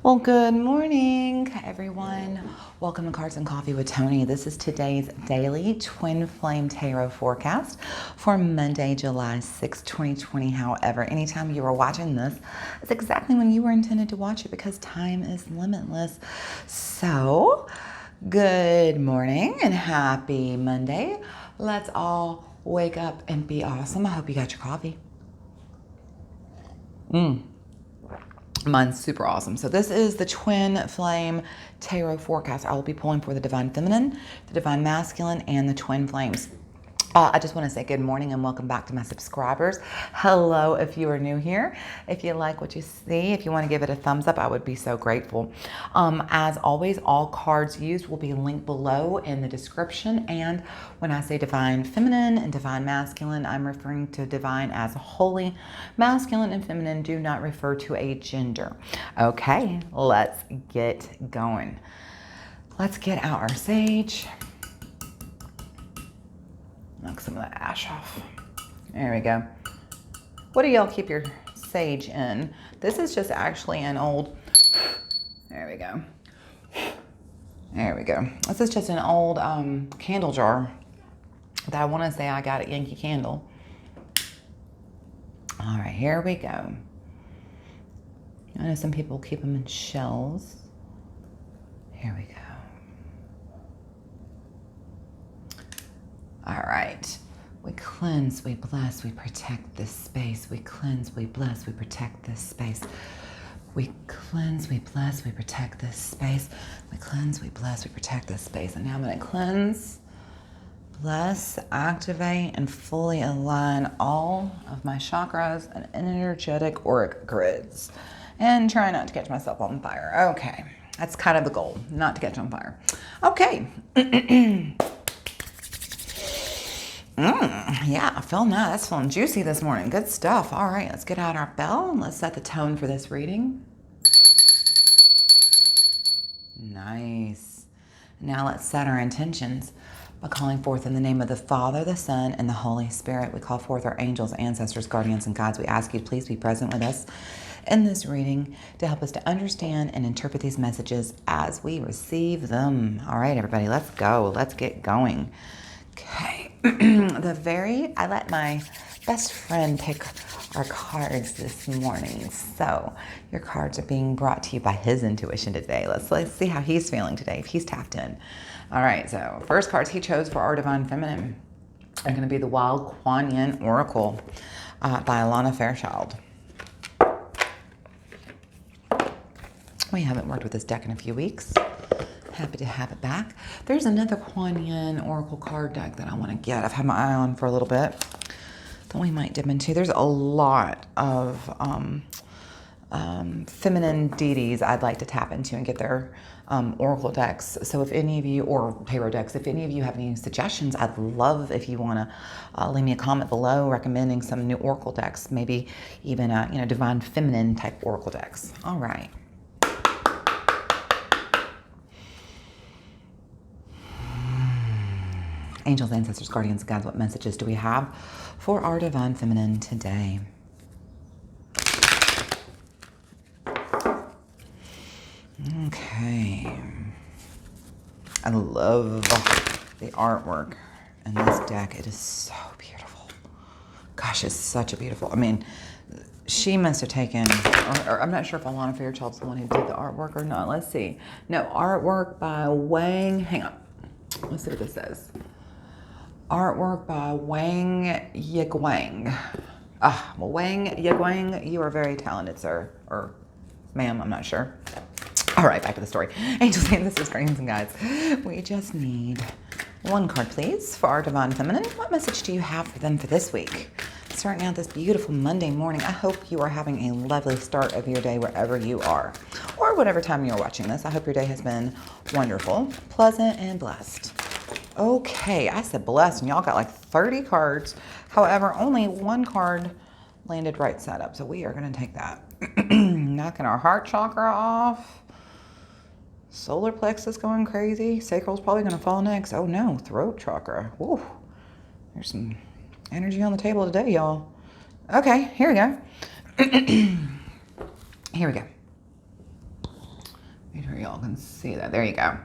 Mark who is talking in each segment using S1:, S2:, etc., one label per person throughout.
S1: Well, good morning, everyone. Welcome to Cards and Coffee with Tony. This is today's daily Twin Flame Tarot forecast for Monday, July 6, 2020. However, anytime you are watching this, it's exactly when you were intended to watch it because time is limitless. So, good morning and happy Monday. Let's all wake up and be awesome. I hope you got your coffee. Mine's super awesome. So this is the Twin Flame Tarot forecast. I will be pulling for the Divine Feminine, the Divine Masculine, and the Twin Flames. I just want to say good morning and welcome back to my subscribers. Hello if you are new here. If you like what you see, if you want to give it a thumbs up, I would be so grateful. As always, all cards used will be linked below in the description. And when I say Divine Feminine and Divine Masculine, I'm referring to Divine as holy. Masculine and Feminine do not refer to a gender. Okay, let's get going. Let's get out our sage. Knock some of that ash off. There we go. What do y'all keep your sage in? This is just actually an old, there we go. There we go. This is just an old candle jar that I want to say I got at Yankee Candle. All right, here we go. I know some people keep them in shells. Here we go. All right. We cleanse, we bless, we protect this space. We cleanse, we bless, we protect this space. We cleanse, we bless, we protect this space. We cleanse, we bless, we protect this space. And now I'm going to cleanse, bless, activate, and fully align all of my chakras and energetic auric grids. And try not to catch myself on fire. Okay. That's kind of the goal, not to catch on fire. Okay. Yeah, feeling that. That's feeling juicy this morning. Good stuff. All right, let's get out our bell and let's set the tone for this reading. Nice. Now let's set our intentions by calling forth in the name of the Father, the Son, and the Holy Spirit. We call forth our angels, ancestors, guardians, and guides. We ask you to please be present with us in this reading to help us to understand and interpret these messages as we receive them. All right, everybody, let's go. Let's get going. Okay. I let my best friend pick our cards this morning. So your cards are being brought to you by his intuition today. Let's see how he's feeling today, if he's tapped in. All right, so first cards he chose for our Divine Feminine are going to be the Wild Kuan Yin Oracle by Alana Fairchild. We haven't worked with this deck in a few weeks. Happy to have it back. There's another Kuan Yin Oracle card deck that I want to get. I've had my eye on for a little bit that we might dip into. There's a lot of feminine deities I'd like to tap into and get their Oracle decks. So if any of you, or tarot decks, if any of you have any suggestions, I'd love if you want to leave me a comment below recommending some new Oracle decks, maybe even Divine Feminine type Oracle decks. All right. Angels, ancestors, guardians, guides, what messages do we have for our Divine Feminine today? Okay. I love the artwork in this deck. It is so beautiful. Gosh, it's such a beautiful, I mean, she must have taken, or I'm not sure if Alana Fairchild's the one who did the artwork or not. Let's see. No, artwork by Wang, hang on. Let's see what this says. Artwork by Wang Yiguang. Well, Wang Yiguang, you are very talented, sir. Or ma'am, I'm not sure. All right, back to the story. Angels, ancestors, guardians, and guides. We just need one card, please, for our Divine Feminine. What message do you have for them for this week? Starting out this beautiful Monday morning, I hope you are having a lovely start of your day wherever you are. Or whatever time you're watching this. I hope your day has been wonderful, pleasant, and blessed. Okay, I said blessed, and y'all got like 30 cards. However, only one card landed right side up, so we are going to take that. Knocking our heart chakra off. Solar plexus going crazy. Sacral's probably going to fall next. Oh no, throat chakra. Woo. There's some energy on the table today, y'all. Okay, here we go. Here we go. y'all can see that. There you go.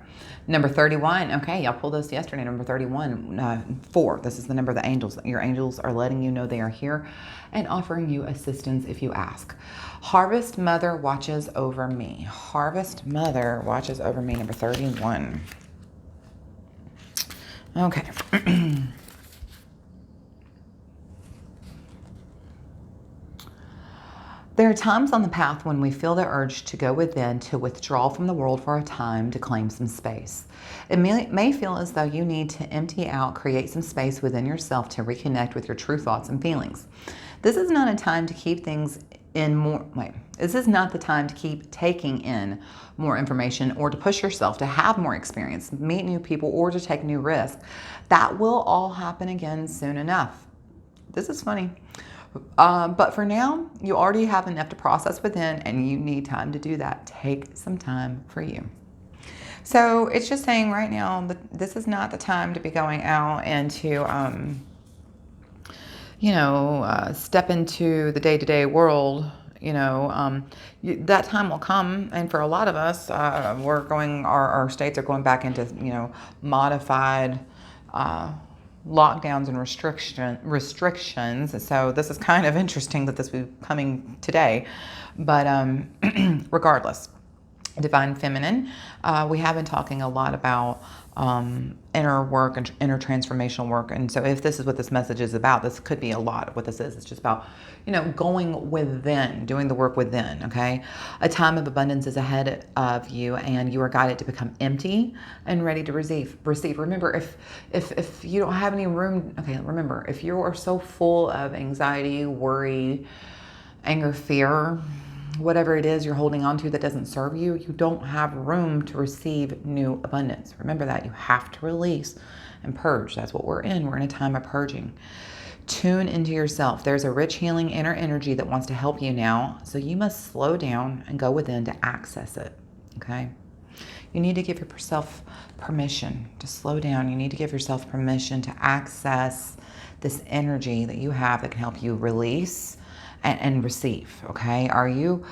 S1: Number 31. Okay, y'all pulled this yesterday. Number 31. 4. This is the number of the angels. Your angels are letting you know they are here and offering you assistance if you ask. Harvest Mother watches over me. Harvest Mother watches over me. Number 31. Okay. There are times on the path when we feel the urge to go within, to withdraw from the world for a time, to claim some space. It may feel as though you need to empty out, create some space within yourself to reconnect with your true thoughts and feelings. This is not a time to keep things in more, this is not the time to keep taking in more information or to push yourself to have more experience, meet new people, or to take new risks. That will all happen again soon enough. This is funny. But for now, you already have enough to process within, and you need time to do that. Take some time for you. So it's just saying right now that this is not the time to be going out and to, step into the day-to-day world. That time will come, and for a lot of us, our states are going back into, modified lockdowns and restrictions. So this is kind of interesting that this will be coming today. But regardless, Divine Feminine, we have been talking a lot about inner work and inner transformational work. And so if this is what this message is about, this could be a lot of what this is. It's just about, going within, doing the work within, okay? A time of abundance is ahead of you, and you are guided to become empty and ready to receive. Remember, if you don't have any room, okay, remember, if you are so full of anxiety, worry, anger, fear, whatever it is you're holding on to that doesn't serve you, you don't have room to receive new abundance. Remember that. You have to release and purge. That's what we're in. We're in a time of purging. Tune into yourself. There's a rich healing inner energy that wants to help you now. So you must slow down and go within to access it. Okay? You need to give yourself permission to slow down. You need to give yourself permission to access this energy that you have that can help you release and receive. Okay? Are you,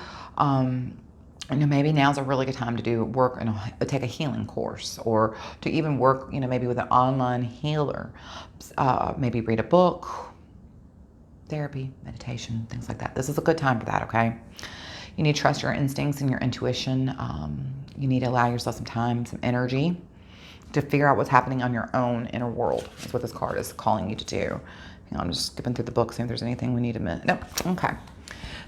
S1: maybe now's a really good time to do work and take a healing course, or to even work, maybe with an online healer. Maybe read a book, therapy, meditation, things like that. This is a good time for that, okay? You need to trust your instincts and your intuition. You need to allow yourself some time, some energy to figure out what's happening on your own inner world. That's what this card is calling you to do. I'm just skipping through the book, seeing if there's anything we need to miss. No, okay.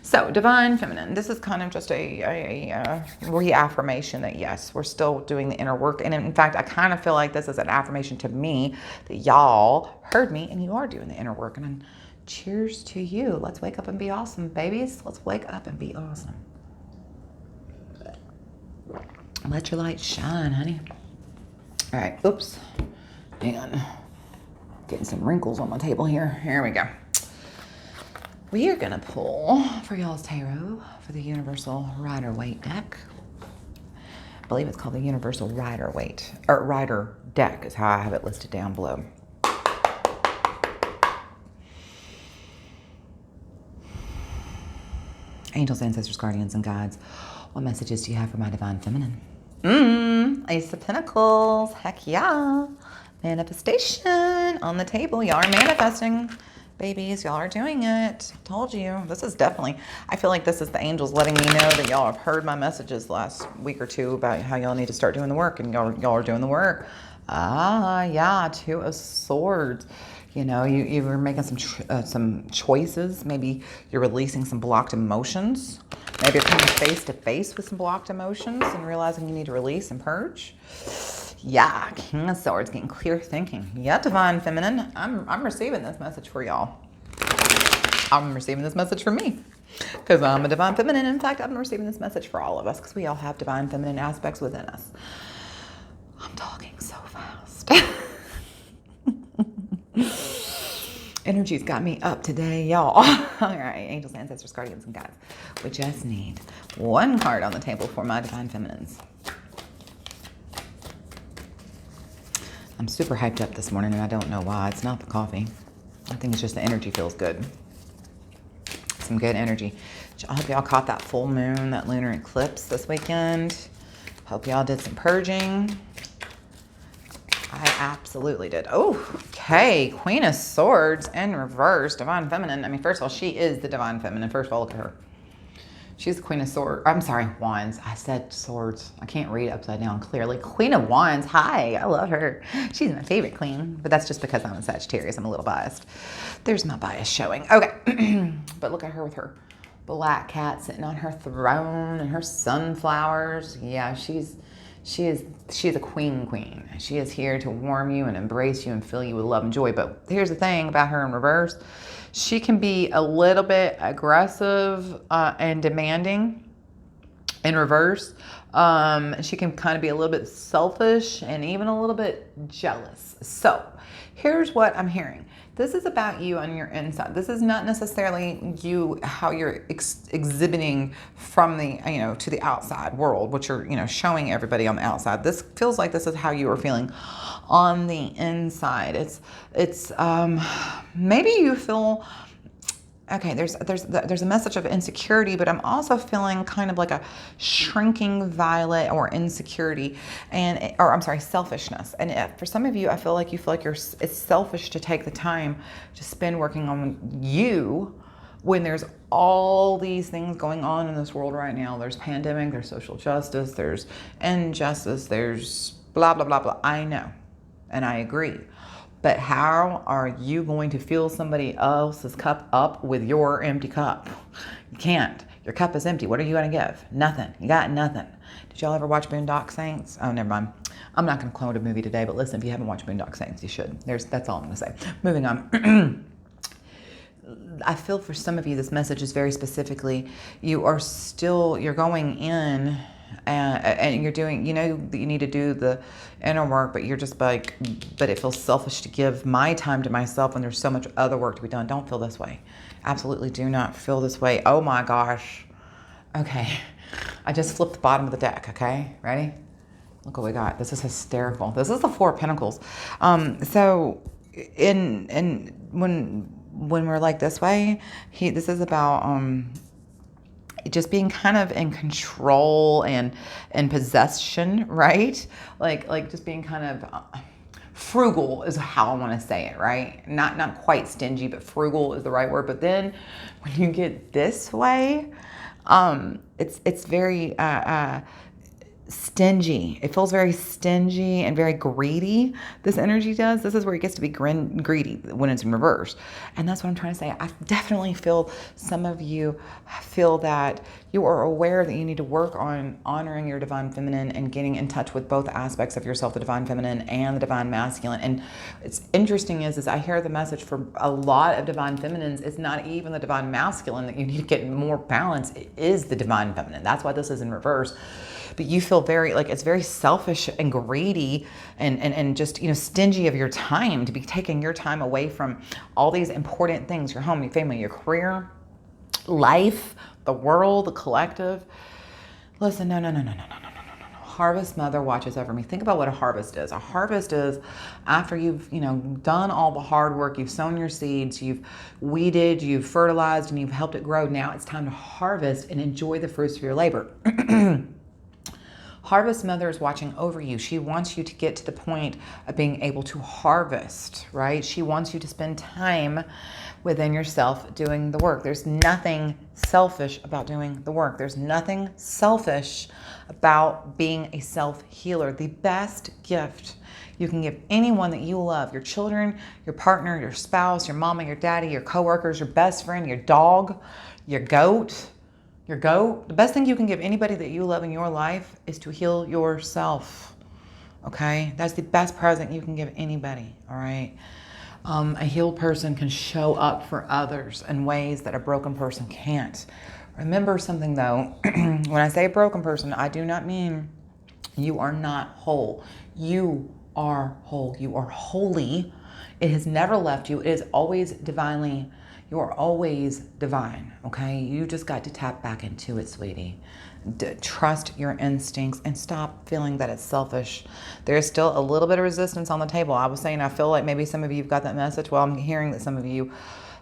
S1: So, Divine Feminine, this is kind of just a reaffirmation that yes, we're still doing the inner work. And in fact, I kind of feel like this is an affirmation to me that y'all heard me and you are doing the inner work. And cheers to you. Let's wake up and be awesome, babies. Let's wake up and be awesome. Let your light shine, honey. All right, oops. Hang on. Getting some wrinkles on my table here. Here we go. We are going to pull for y'all's tarot for the Universal Rider-Waite deck. I believe it's called the Universal Rider-Waite, or Rider deck is how I have it listed down below. Angels, ancestors, guardians, and guides, what messages do you have for my Divine Feminine? Ace of Pentacles. Heck yeah. Manifestation on the table. Y'all are manifesting. Babies, y'all are doing it. Told you. This is definitely, I feel like this is the angels letting me know that y'all have heard my messages last week or two about how y'all need to start doing the work, and y'all are doing the work. Yeah, Two of Swords. You were making some choices. Maybe you're releasing some blocked emotions. Maybe you're coming face to face with some blocked emotions and realizing you need to release and purge. Yeah, King of Swords, getting clear thinking. Yeah, Divine Feminine, I'm receiving this message for y'all. I'm receiving this message for me because I'm a Divine Feminine. In fact, I'm receiving this message for all of us because we all have Divine Feminine aspects within us. I'm talking so fast. Energy's got me up today, y'all. All right, angels, ancestors, guardians, and guides. We just need one card on the table for my Divine Feminines. I'm super hyped up this morning, and I don't know why. It's not the coffee. I think it's just the energy feels good. Some good energy. I hope y'all caught that full moon, that lunar eclipse this weekend. Hope y'all did some purging. I absolutely did. Oh, okay. Queen of Swords in reverse. Divine Feminine. I mean, first of all, she is the Divine Feminine. First of all, look at her. She's the Queen of Swords. I'm sorry, Wands. I said Swords. I can't read upside down clearly. Queen of Wands. Hi, I love her. She's my favorite queen, but that's just because I'm a Sagittarius. I'm a little biased. There's my bias showing. Okay, but look at her with her black cat sitting on her throne and her sunflowers. Yeah, she is a queen. She is here to warm you and embrace you and fill you with love and joy. But here's the thing about her in reverse. She can be a little bit aggressive and demanding in reverse. She can kind of be a little bit selfish and even a little bit jealous. So here's what I'm hearing. This is about you on your inside. This is not necessarily you, how you're exhibiting from the, to the outside world, what you're, showing everybody on the outside. This feels like this is how you are feeling on the inside. It's maybe you feel, okay, there's a message of insecurity, but I'm also feeling kind of like a shrinking violet or insecurity selfishness. And for some of you, I feel like it's selfish to take the time to spend working on you when there's all these things going on in this world right now. There's pandemic, there's social justice, there's injustice, there's blah, blah, blah, blah. I know, and I agree. But how are you going to fill somebody else's cup up with your empty cup? You can't. Your cup is empty. What are you going to give? Nothing. You got nothing. Did y'all ever watch Boondock Saints? Oh, never mind. I'm not going to quote a movie today, but listen, if you haven't watched Boondock Saints, you should. That's all I'm going to say. Moving on. I feel for some of you, this message is very specifically, you're going in and you're doing, that you need to do the inner work, but you're just like, but it feels selfish to give my time to myself when there's so much other work to be done. Don't feel this way. Absolutely do not feel this way. Oh my gosh. Okay. I just flipped the bottom of the deck. Okay. Ready? Look what we got. This is hysterical. This is the Four of Pentacles. So when we're like this way, this is about, just being kind of in control and in possession, right? Like just being kind of frugal is how I want to say it, right? Not quite stingy, but frugal is the right word. But then when you get this way, it's very stingy. It feels very stingy and very greedy. This energy does. This is where it gets to be greedy when it's in reverse. And that's what I'm trying to say. I definitely feel some of you feel that you are aware that you need to work on honoring your divine feminine and getting in touch with both aspects of yourself, the divine feminine and the divine masculine. And it's interesting is I hear the message for a lot of divine feminines, it's not even the divine masculine that you need to get more balance. It is the divine feminine. That's why this is in reverse. But you feel it's very selfish and greedy and just, stingy of your time, to be taking your time away from all these important things, your home, your family, your career, life, the world, the collective. Listen, no. Harvest Mother watches over me. Think about what a harvest is. A harvest is after you've, done all the hard work, you've sown your seeds, you've weeded, you've fertilized, and you've helped it grow. Now it's time to harvest and enjoy the fruits of your labor. Harvest Mother is watching over you. She wants you to get to the point of being able to harvest, right? She wants you to spend time within yourself doing the work. There's nothing selfish about doing the work. There's nothing selfish about being a self-healer. The best gift you can give anyone that you love, your children, your partner, your spouse, your mama, your daddy, your coworkers, your best friend, your dog, your goat, the best thing you can give anybody that you love in your life is to heal yourself, okay? That's the best present you can give anybody, all right? A healed person can show up for others in ways that a broken person can't. Remember something though, when I say a broken person, I do not mean you are not whole. You are whole. You are holy. It has never left you. It is always divinely. You are always divine, okay? You just got to tap back into it, sweetie. Trust your instincts and stop feeling that it's selfish. There's still a little bit of resistance on the table. I was saying I feel like maybe some of you have got that message. Well, I'm hearing that some of you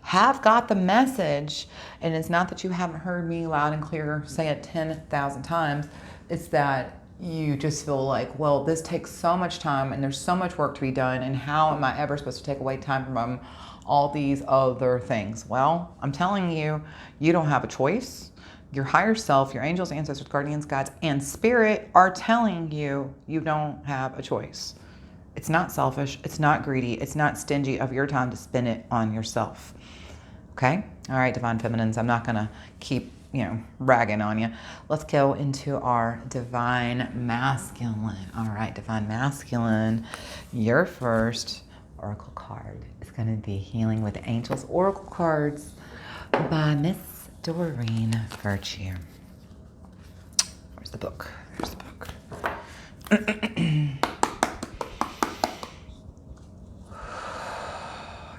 S1: have got the message, and it's not that you haven't heard me loud and clear say it 10,000 times. It's that you just feel like, well, this takes so much time and there's so much work to be done, and how am I ever supposed to take away time from all these other things? Well, I'm telling you, you don't have a choice. Your higher self, your angels, ancestors, guardians, guides, and spirit are telling you you don't have a choice. It's not selfish. It's not greedy. It's not stingy of your time to spend it on yourself. Okay? All right, Divine Feminines, I'm not going to keep, ragging on you. Let's go into our Divine Masculine. All right, Divine Masculine, your first oracle card is going to be Healing with Angels Oracle Cards by Miss Doreen Virtue. Where's the book? There's the book.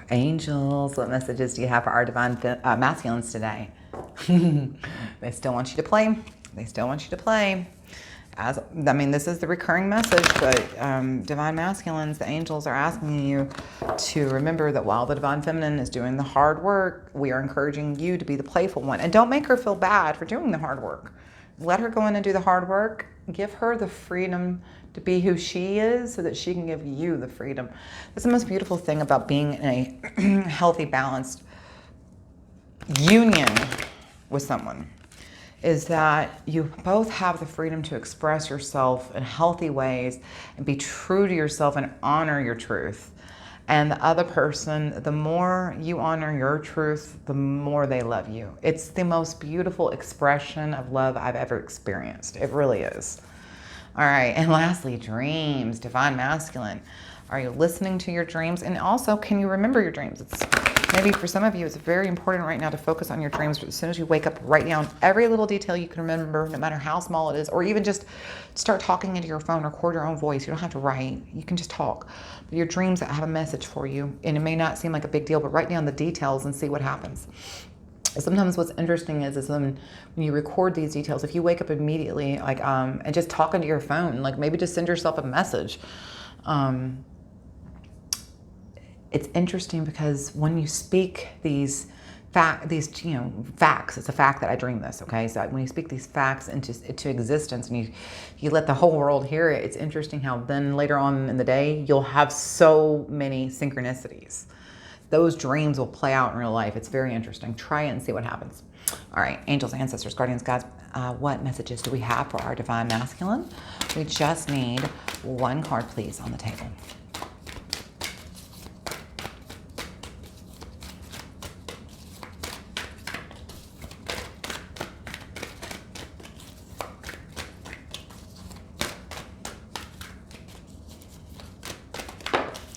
S1: Angels, what messages do you have for our Divine Masculines today? They still want you to play. They still want you to play. This is the recurring message, but Divine Masculines, the angels are asking you to remember that while the Divine Feminine is doing the hard work, we are encouraging you to be the playful one. And don't make her feel bad for doing the hard work. Let her go in and do the hard work. Give her the freedom to be who she is so that she can give you the freedom. That's the most beautiful thing about being in a healthy, balanced union with someone, is that you both have the freedom to express yourself in healthy ways and be true to yourself and honor your truth. And the other person, the more you honor your truth, the more they love you. It's the most beautiful expression of love I've ever experienced. It really is. All right, and lastly, dreams, Divine Masculine. Are you listening to your dreams? And also, can you remember your dreams? Maybe for some of you, it's very important right now to focus on your dreams. As soon as you wake up, write down every little detail you can remember, no matter how small it is, or even just start talking into your phone, record your own voice. You don't have to write. You can just talk. But your dreams have a message for you, and it may not seem like a big deal, but write down the details and see what happens. Sometimes what's interesting is when you record these details, if you wake up immediately, and just talk into your phone, maybe just send yourself a message. It's interesting because when you speak these facts, it's a fact that I dreamed this, okay? So when you speak these facts into existence and you let the whole world hear it, it's interesting how then later on in the day, you'll have so many synchronicities. Those dreams will play out in real life. It's very interesting. Try it and see what happens. All right, angels, ancestors, guardians, guides, what messages do we have for our Divine Masculine? We just need one card, please, on the table.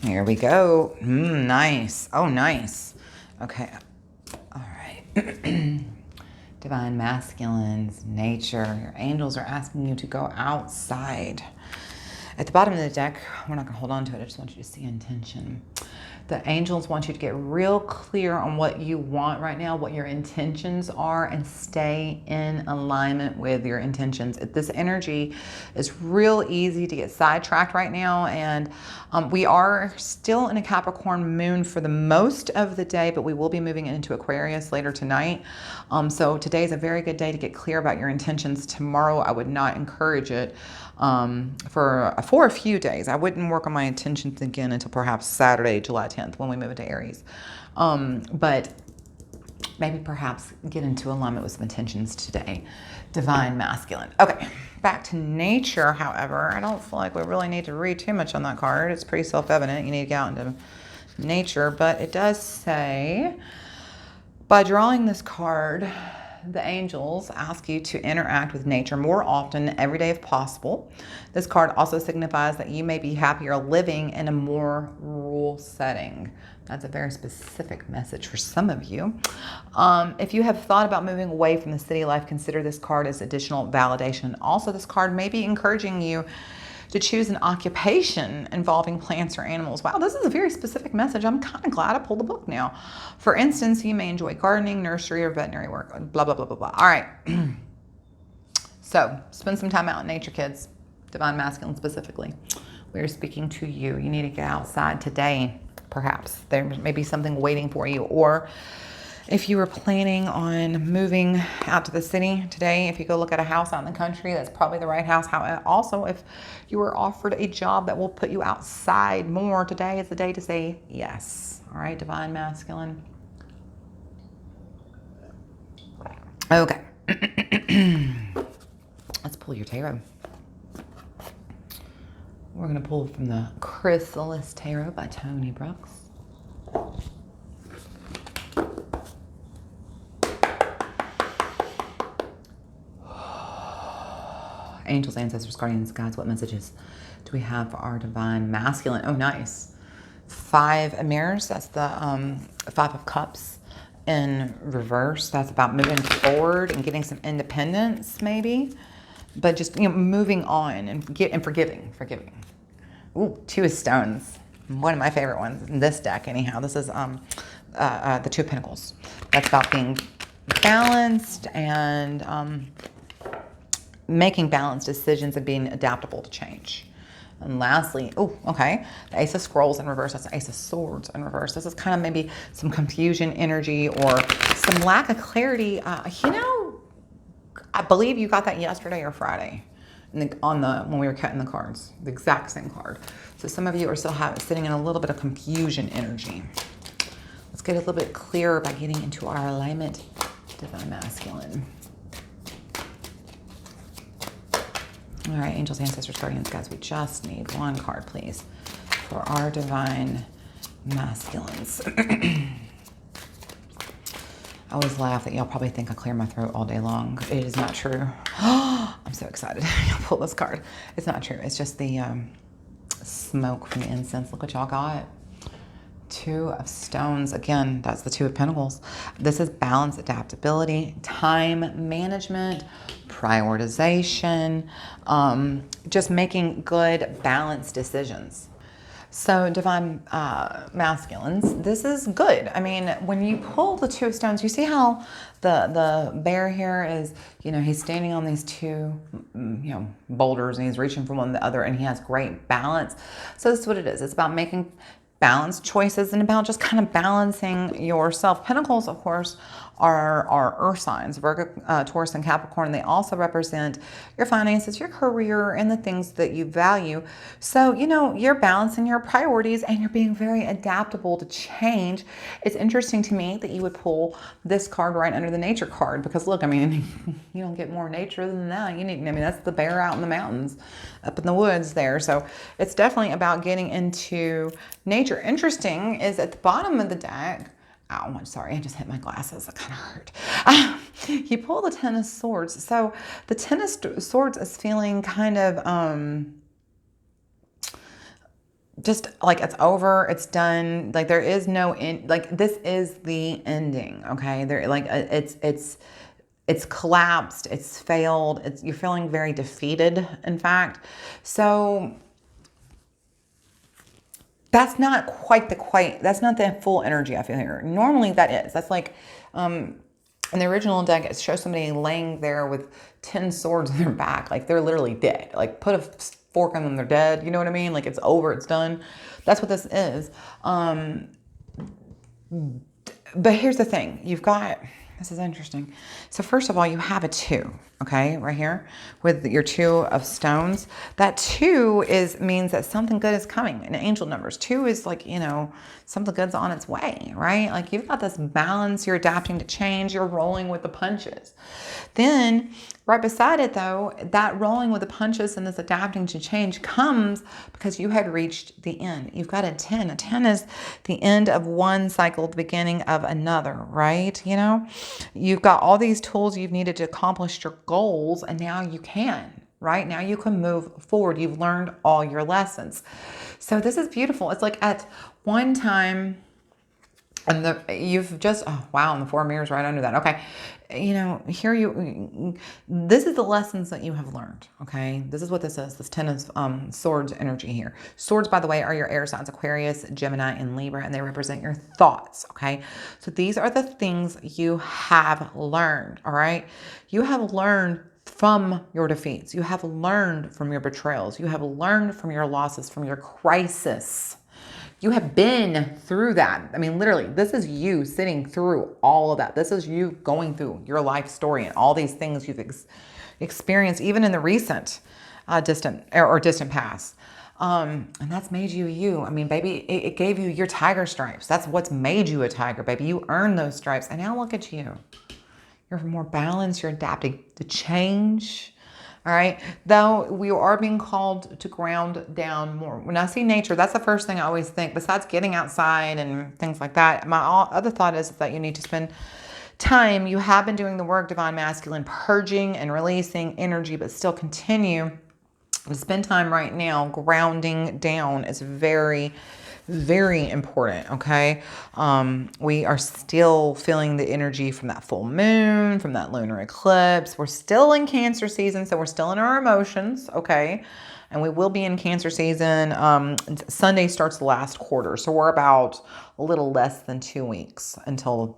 S1: Here we go. Nice. Oh, nice. Okay. All right. Divine Masculines, nature. Your angels are asking you to go outside. At the bottom of the deck, we're not going to hold on to it. I just want you to see intention. The angels want you to get real clear on what you want right now, what your intentions are, and stay in alignment with your intentions. This energy is real easy to get sidetracked right now, and we are still in a Capricorn moon for the most of the day, but we will be moving into Aquarius later tonight. So today is a very good day to get clear about your intentions. Tomorrow, I would not encourage it. For a few days. I wouldn't work on my intentions again until perhaps Saturday, July 10th, when we move into Aries. But maybe perhaps get into alignment with some intentions today. Divine Masculine. Okay, back to nature, however. I don't feel like we really need to read too much on that card. It's pretty self-evident. You need to get out into nature. But it does say, by drawing this card, the angels ask you to interact with nature more often every day if possible. This card also signifies that you may be happier living in a more rural setting. That's a very specific message for some of you. If you have thought about moving away from the city life, consider this card as additional validation. Also, this card may be encouraging you to choose an occupation involving plants or animals. Wow, this is a very specific message. I'm kind of glad I pulled the book now. For instance, you may enjoy gardening, nursery, or veterinary work, blah, blah, blah, blah, blah. All right. So spend some time out in nature, kids. Divine Masculine specifically. We're speaking to you. You need to get outside today, perhaps. There may be something waiting for you. Or If you were planning on moving out to the city today, if you go look at a house out in the country, that's probably the right house. Also, if you were offered a job that will put you outside more, today is the day to say yes. All right, Divine Masculine. Okay. Let's pull your tarot. We're going to pull from the Chrysalis Tarot by Tony Brooks. Angels, ancestors, guardians, guides, what messages do we have for our Divine Masculine? Oh, nice. 5 of Mirrors, that's the 5 of Cups in reverse. That's about moving forward and getting some independence, maybe. But just, moving on and forgiving. Ooh, 2 of Stones. One of my favorite ones in this deck, anyhow. This is the 2 of Pentacles. That's about being balanced and making balanced decisions and being adaptable to change. And lastly, the Ace of Scrolls in reverse. That's the Ace of Swords in reverse. This is kind of maybe some confusion energy or some lack of clarity. I believe you got that yesterday or Friday when we were cutting the cards, the exact same card. So some of you are still sitting in a little bit of confusion energy. Let's get a little bit clearer by getting into our alignment, Divine Masculine. All right, angels, ancestors, guardians, guys, we just need 1 card, please, for our Divine Masculines. I always laugh that y'all probably think I clear my throat all day long. It is not true. I'm so excited to pull this card. It's not true. It's just the smoke from the incense. Look what y'all got. 2 of Stones. Again, that's the 2 of Pentacles. This is balance, adaptability, time management, prioritization, just making good, balanced decisions. So Divine Masculines, this is good. I mean, when you pull the 2 of Stones, you see how the bear here is, he's standing on these 2, boulders, and he's reaching from one to the other, and he has great balance. So this is what it is. It's about making balanced choices and about just kind of balancing yourself. Pentacles, of course, are earth signs, Virgo, Taurus, and Capricorn. They also represent your finances, your career, and the things that you value. So, you're balancing your priorities and you're being very adaptable to change. It's interesting to me that you would pull this card right under the nature card because look, I mean, you don't get more nature than that. That's the bear out in the mountains, up in the woods there. So it's definitely about getting into nature. Interesting is at the bottom of the deck, ow, I'm sorry, I just hit my glasses. That kind of hurt. You pull the 10 of Swords. So the 10 of Swords is feeling kind of just like it's over, it's done. Like there is no end. Like this is the ending. Okay, it's collapsed. It's failed. You're feeling very defeated. In fact, so. That's not that's not the full energy I feel here. Normally that is. That's like, in the original deck, it shows somebody laying there with 10 swords in their back. Like they're literally dead. Like put a fork in them, they're dead. You know what I mean? Like it's over, it's done. That's what this is. But here's the thing. This is interesting. So first of all, you have a 2, okay, right here with your 2 of Stones. That 2 means that something good is coming in angel numbers. 2 is like, something good's on its way, right? Like you've got this balance, you're adapting to change, you're rolling with the punches. Then right beside it though, that rolling with the punches and this adapting to change comes because you had reached the end. You've got a 10. A 10 is the end of one cycle, the beginning of another, right? You've got all these tools you've needed to accomplish your goals and now you can, right? Now you can move forward. You've learned all your lessons. So this is beautiful. It's like at one time, and you've just, oh wow, and the 4 mirrors right under that. Okay. This is the lessons that you have learned. Okay. This is what this is. This 10 of Swords energy here. Swords, by the way, are your air signs, Aquarius, Gemini, and Libra, and they represent your thoughts. Okay. So these are the things you have learned. All right. You have learned from your defeats. You have learned from your betrayals. You have learned from your losses, from your crisis. You have been through that. I mean, literally, this is you sitting through all of that. This is you going through your life story and all these things you've experienced, even in the recent distant past. And that's made you you. I mean, baby, it gave you your tiger stripes. That's what's made you a tiger, baby. You earned those stripes. And now look at you. You're more balanced. You're adapting to change. All right. Though we are being called to ground down more. When I see nature, that's the first thing I always think, besides getting outside and things like that. My other thought is that you need to spend time. You have been doing the work, Divine Masculine, purging and releasing energy, but still continue to spend time right now grounding down. Is very, very important, okay? We are still feeling the energy from that full moon, from that lunar eclipse. We're still in Cancer season, so we're still in our emotions, okay? And we will be in Cancer season. Sunday starts the last quarter, so we're about a little less than 2 weeks until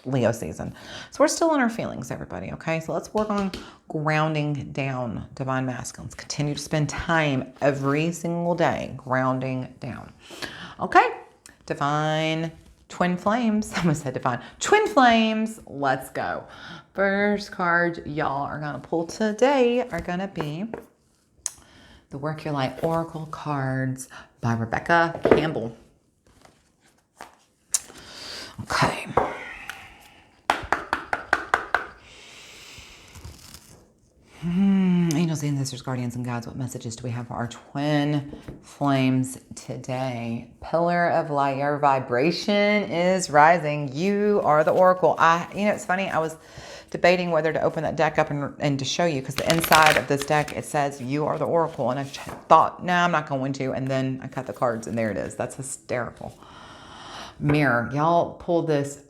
S1: Leo season. So we're still in our feelings, everybody, okay? So let's work on grounding down, Divine Masculines. Continue to spend time every single day grounding down. Okay, Divine Twin Flames. I almost said Divine Twin Flames. Let's go. First card y'all are going to pull today are going to be the Work Your Light Oracle cards by Rebecca Campbell. Okay. Angels, ancestors, guardians, and guides, what messages do we have for our twin flames today? Pillar of light, your vibration is rising. You are the oracle. It's funny. I was debating whether to open that deck up and to show you, because the inside of this deck, it says you are the oracle. And I thought, no, I'm not going to. And then I cut the cards and there it is. That's hysterical. Mirror. Y'all pulled this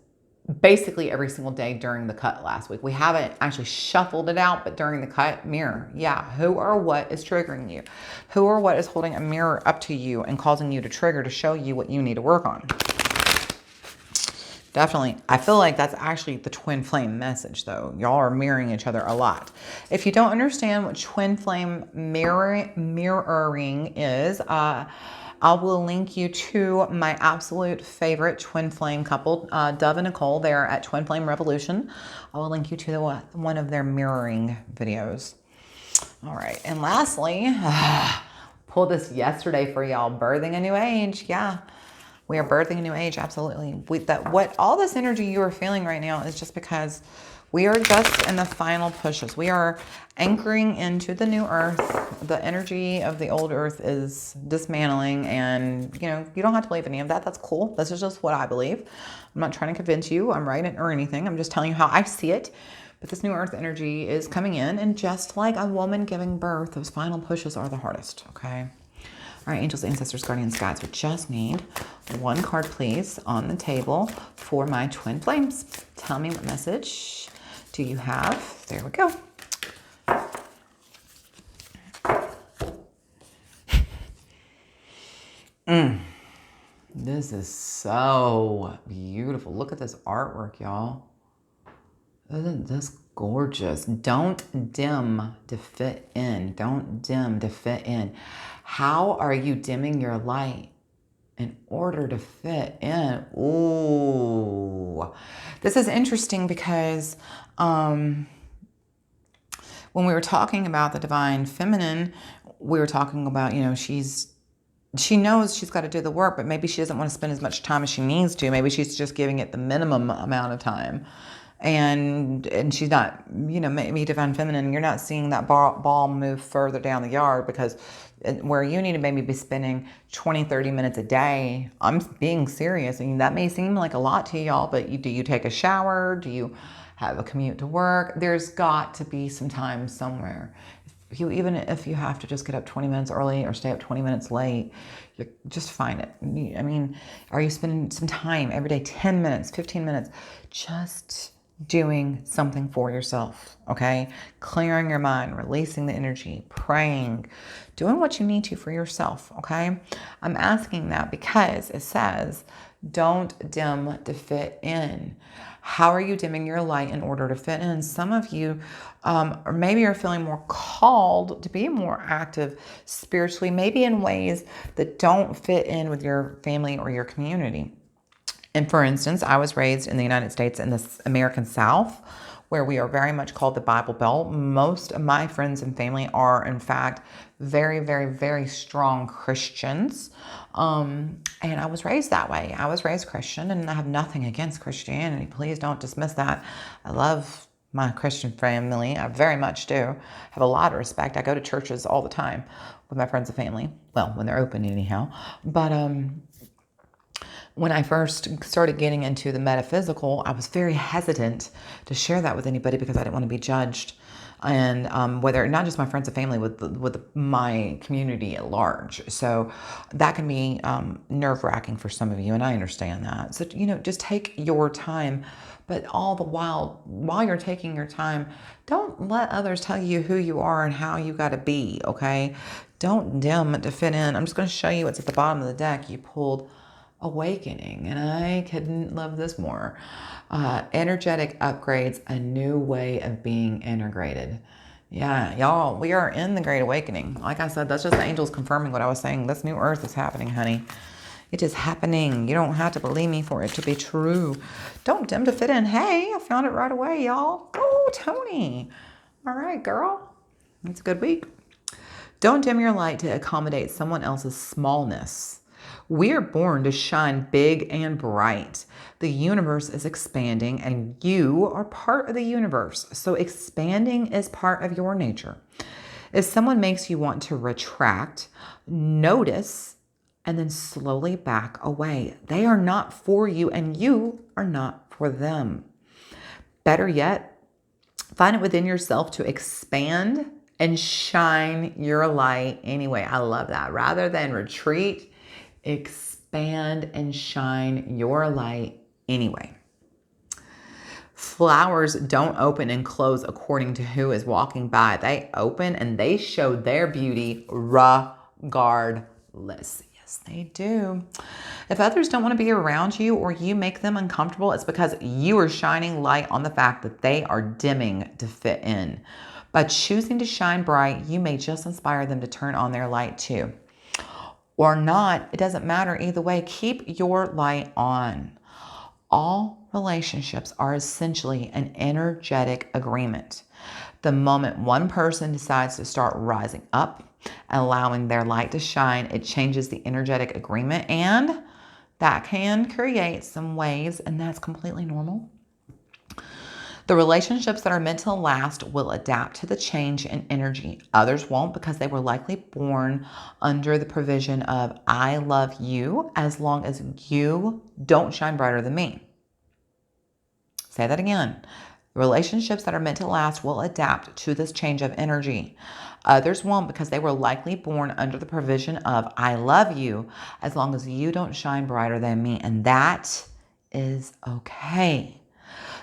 S1: basically every single day during the cut last week. We haven't actually shuffled it out, but during the cut, mirror. Yeah, who or what is triggering you? Who or what is holding a mirror up to you and causing you to trigger to show you what you need to work on? Definitely. I feel like that's actually the twin flame message, though. Y'all are mirroring each other a lot. If you don't understand what twin flame mirroring is, I will link you to my absolute favorite twin flame couple, Dove and Nicole. They're at Twin Flame Revolution. I will link you to one of their mirroring videos. All right. And lastly, pulled this yesterday for y'all, birthing a new age. Yeah. We are birthing a new age, absolutely. What all this energy you are feeling right now is just because we are just in the final pushes. We are anchoring into the new earth. The energy of the old earth is dismantling, and you don't have to believe any of that. That's cool. This is just what I believe. I'm not trying to convince you I'm right or anything. I'm just telling you how I see it. But this new earth energy is coming in, and just like a woman giving birth, those final pushes are the hardest, okay? All right, angels, ancestors, guardians, guides, we just need one card, please, on the table for my twin flames. Tell me what message do you have? There we go. This is so beautiful. Look at this artwork, y'all. Isn't this gorgeous? Don't dim to fit in. Don't dim to fit in. How are you dimming your light in order to fit in? Ooh. This is interesting because when we were talking about the divine feminine, we were talking about, she knows she's got to do the work, but maybe she doesn't want to spend as much time as she needs to. Maybe she's just giving it the minimum amount of time. And she's not, maybe divine feminine, you're not seeing that ball move further down the yard, because where you need to maybe be spending 20, 30 minutes a day, I'm being serious. I mean, that may seem like a lot to y'all, but do you take a shower? Do you have a commute to work? There's got to be some time somewhere. Even if you have to just get up 20 minutes early or stay up 20 minutes late, you just find it. I mean, are you spending some time every day, 10 minutes, 15 minutes, just doing something for yourself, okay? Clearing your mind, releasing the energy, praying, doing what you need to for yourself, okay? I'm asking that because it says, Don't dim to fit in. How are you dimming your light in order to fit in? Some of you or maybe are feeling more called to be more active spiritually, maybe in ways that don't fit in with your family or your community. And for instance, I was raised in the United States in the American South, where we are very much called the Bible Belt. Most of my friends and family are, in fact, very, very, very strong Christians. And I was raised that way. I was raised Christian, and I have nothing against Christianity. Please don't dismiss that. I love my Christian family. I very much do. I have a lot of respect. I go to churches all the time with my friends and family. Well, when they're open anyhow. But when I first started getting into the metaphysical, I was very hesitant to share that with anybody because I didn't want to be judged. And whether not just my friends and family, with my community at large. So that can be nerve-wracking for some of you, and I understand that. So, just take your time, but all the while you're taking your time, don't let others tell you who you are and how you got to be, okay? Don't dim to fit in. I'm just going to show you what's at the bottom of the deck. You pulled Awakening, and I couldn't love this more. Energetic upgrades, a new way of being integrated. Yeah, y'all, we are in the Great Awakening. Like I said, that's just the angels confirming what I was saying. This new earth is happening, honey. It is happening. You don't have to believe me for it to be true. Don't dim to fit in. Hey, I found it right away, y'all. Oh, Tony. All right, girl. It's a good week. Don't dim your light to accommodate someone else's smallness. We are born to shine big and bright. The universe is expanding, and you are part of the universe. So expanding is part of your nature. If someone makes you want to retract, notice, and then slowly back away. They are not for you, and you are not for them. Better yet, find it within yourself to expand and shine your light anyway. I love that. Rather than retreat, expand and shine your light anyway. Flowers don't open and close according to who is walking by. They open and they show their beauty regardless. Yes, they do. If others don't want to be around you or you make them uncomfortable, it's because you are shining light on the fact that they are dimming to fit in. By choosing to shine bright, you may just inspire them to turn on their light too. Or not, it doesn't matter either way. Keep your light on. All relationships are essentially an energetic agreement. The moment one person decides to start rising up and allowing their light to shine, it changes the energetic agreement, and that can create some waves, and that's completely normal. The relationships that are meant to last will adapt to the change in energy. Others won't because they were likely born under the provision of I love you as long as you don't shine brighter than me. Say that again. Relationships that are meant to last will adapt to this change of energy. Others won't because they were likely born under the provision of I love you as long as you don't shine brighter than me. And that is okay.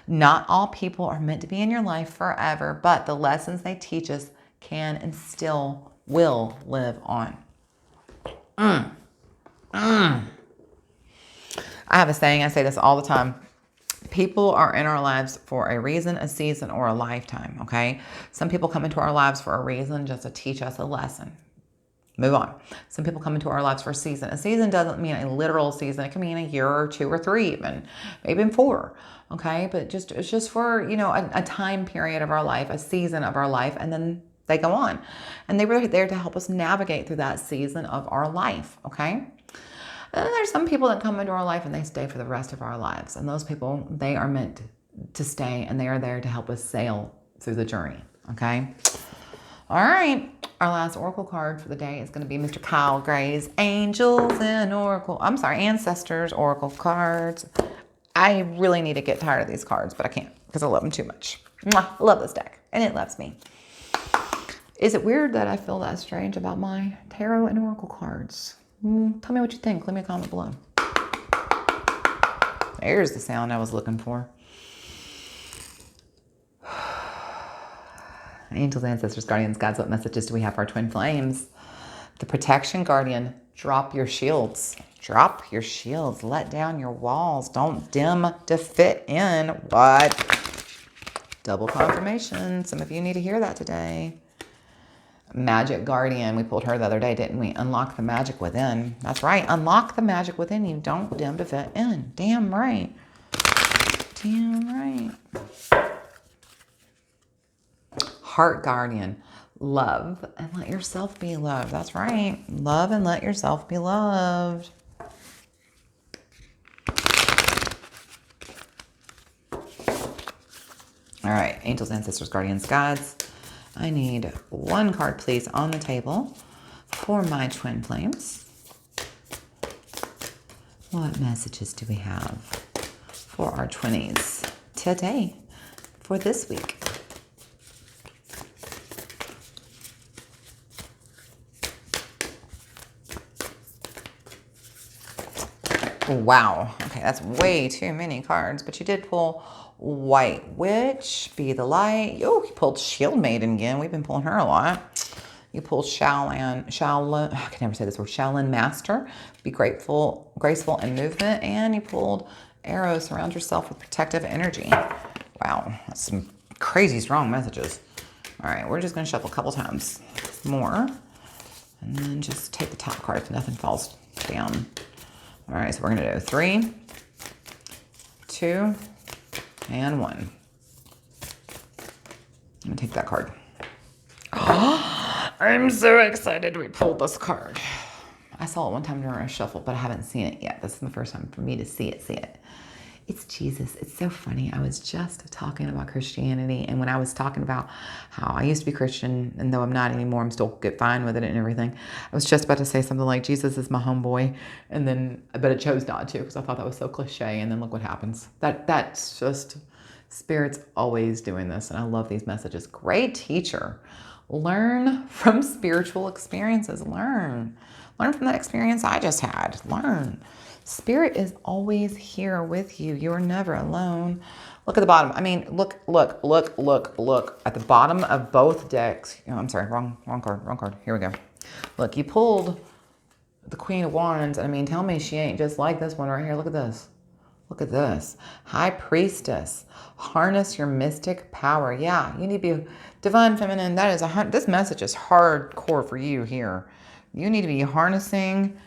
S1: Not all people are meant to be in your life forever, but the lessons they teach us can and still will live on. I have a saying, I say this all the time. People are in our lives for a reason, a season, or a lifetime, okay? Some people come into our lives for a reason, just to teach us a lesson. Move on. Some people come into our lives for a season. A season doesn't mean a literal season. It can mean a year or 2 or 3 even, maybe even 4. Okay. But it's just for, a time period of our life, a season of our life, and then they go on. And they were there to help us navigate through that season of our life. Okay. And then there's some people that come into our life and they stay for the rest of our lives. And those people, they are meant to stay, and they are there to help us sail through the journey. Okay. All right. Our last oracle card for the day is going to be Mr. Kyle Gray's Angels and Ancestors Oracle cards. I really need to get tired of these cards, but I can't because I love them too much. I love this deck, and it loves me. Is it weird that I feel that strange about my tarot and oracle cards? Tell me what you think. Leave me a comment below. There's the sound I was looking for. Angels, ancestors, guardians, gods, what messages do we have for our twin flames? The protection guardian, drop your shields. Drop your shields. Let down your walls. Don't dim to fit in. What? Double confirmation. Some of you need to hear that today. Magic Guardian. We pulled her the other day, didn't we? Unlock the magic within. That's right. Unlock the magic within you. Don't dim to fit in. Damn right. Damn right. Heart Guardian. Love and let yourself be loved. That's right. Love and let yourself be loved. All right. Angels, ancestors, guardians, gods. I need one card, please, on the table for my twin flames. What messages do we have for our twinnies today, for this week? Wow. Okay, that's way too many cards, but you did pull White Witch, Be the Light. Oh, you pulled Shield Maiden again. We've been pulling her a lot. You pulled Shaolin, I can never say this word, Shaolin Master, Be Grateful, Graceful in Movement, and you pulled Arrow, Surround Yourself with Protective Energy. Wow, that's some crazy strong messages. All right, we're just going to shuffle a couple times more, and then just take the top card if nothing falls down. All right, so we're going to do 3, 2, and 1. I'm going to take that card. I'm so excited we pulled this card. I saw it one time during a shuffle, but I haven't seen it yet. This is the first time for me to see it. It's Jesus. It's so funny. I was just talking about Christianity, and when I was talking about how I used to be Christian, and though I'm not anymore, I'm still good fine with it and everything. I was just about to say something like, Jesus is my homeboy, and then, but I chose not to because I thought that was so cliche, and then look what happens. That's just, Spirit's always doing this, and I love these messages. Great teacher. Learn from spiritual experiences. Learn from that experience I just had. Learn. Spirit is always here with you. You're never alone. Look at the bottom. I mean, look at the bottom of both decks. Oh, I'm sorry, wrong card. Here we go. Look, you pulled the Queen of Wands. I mean, tell me she ain't just like this one right here. Look at this. Look at this. High Priestess. Harness your mystic power. Yeah, you need to be divine feminine. That is this message is hardcore for you here. You need to be harnessing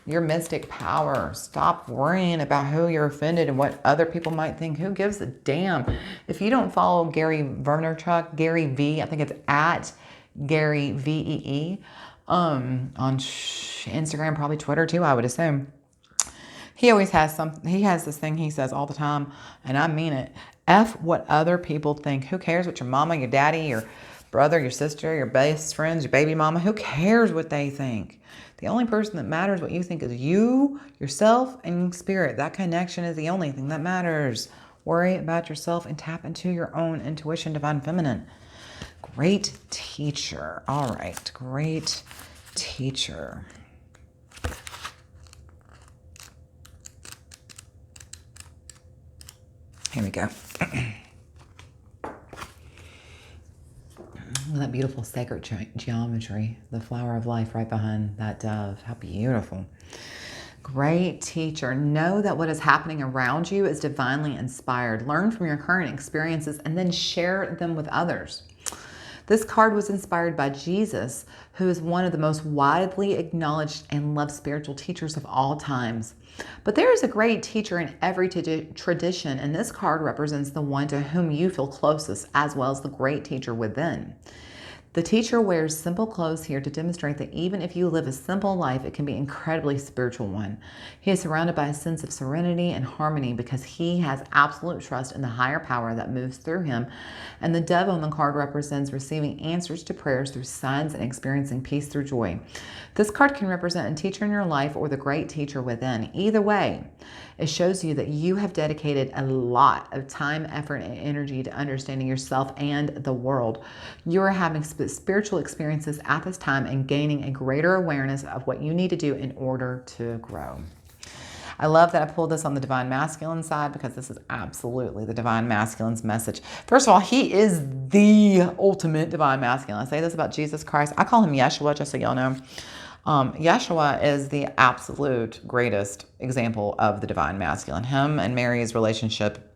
S1: your mystic power. Stop worrying about who you're offended and what other people might think. Who gives a damn? If you don't follow Gary Vaynerchuk, Gary V, I think it's at Gary VEE, on Instagram, probably Twitter too, I would assume. He always has he has this thing he says all the time, and I mean it. F what other people think. Who cares what your mama, your daddy, your brother, your sister, your best friends, your baby mama, who cares what they think? The only person that matters what you think is you, yourself, and Spirit. That connection is the only thing that matters. Worry about yourself and tap into your own intuition, divine feminine. Great teacher. All right, great teacher. Here we go. That beautiful sacred geometry, the flower of life right behind that dove. How beautiful. Great teacher. Know that what is happening around you is divinely inspired. Learn from your current experiences and then share them with others. This card was inspired by Jesus, who is one of the most widely acknowledged and loved spiritual teachers of all times. But there is a great teacher in every tradition, and this card represents the one to whom you feel closest, as well as the great teacher within. The teacher wears simple clothes here to demonstrate that even if you live a simple life, it can be an incredibly spiritual one. He is surrounded by a sense of serenity and harmony because he has absolute trust in the higher power that moves through him. And the dove on the card represents receiving answers to prayers through signs and experiencing peace through joy. This card can represent a teacher in your life or the great teacher within. Either way, it shows you that you have dedicated a lot of time, effort, and energy to understanding yourself and the world. You are having spiritual experiences at this time and gaining a greater awareness of what you need to do in order to grow. I love that I pulled this on the Divine Masculine side because this is absolutely the Divine Masculine's message. First of all, he is the ultimate Divine Masculine. I say this about Jesus Christ. I call him Yeshua, just so y'all know. Yeshua is the absolute greatest example of the divine masculine. Him and Mary's relationship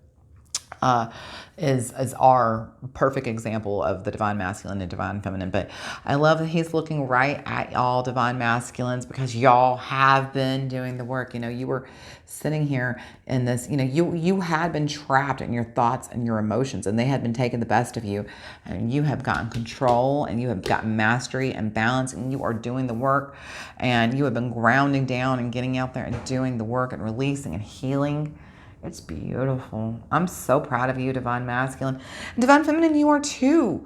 S1: is our perfect example of the divine masculine and divine feminine. But I love that he's looking right at y'all divine masculines, because y'all have been doing the work. You know, you were sitting here in this, you know, you had been trapped in your thoughts and your emotions, and they had been taking the best of you, and you have gotten control, and you have gotten mastery and balance, and you are doing the work, and you have been grounding down and getting out there and doing the work and releasing and healing. It's beautiful. I'm so proud of you, divine masculine. And divine feminine, you are too.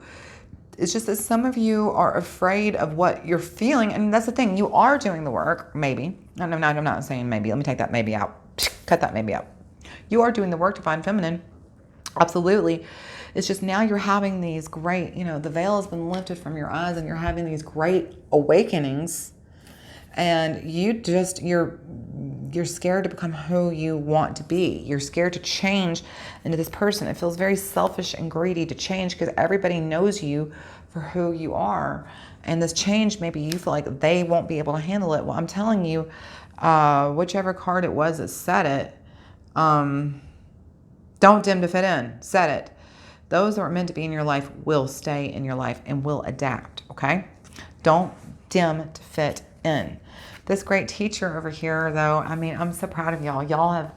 S1: It's just that some of you are afraid of what you're feeling. And that's the thing. You are doing the work, maybe. I'm not saying maybe. Let me take that maybe out. Cut that maybe out. You are doing the work, divine feminine. Absolutely. It's just now you're having these great, you know, the veil has been lifted from your eyes, and you're having these great awakenings. And you're scared to become who you want to be. You're scared to change into this person. It feels very selfish and greedy to change, because everybody knows you for who you are. And this change, maybe you feel like they won't be able to handle it. Well, I'm telling you, whichever card it was that said it, don't dim to fit in, said it. Those that are meant to be in your life will stay in your life and will adapt, okay? Don't dim to fit in. This great teacher over here, though, I mean, I'm so proud of y'all. Y'all have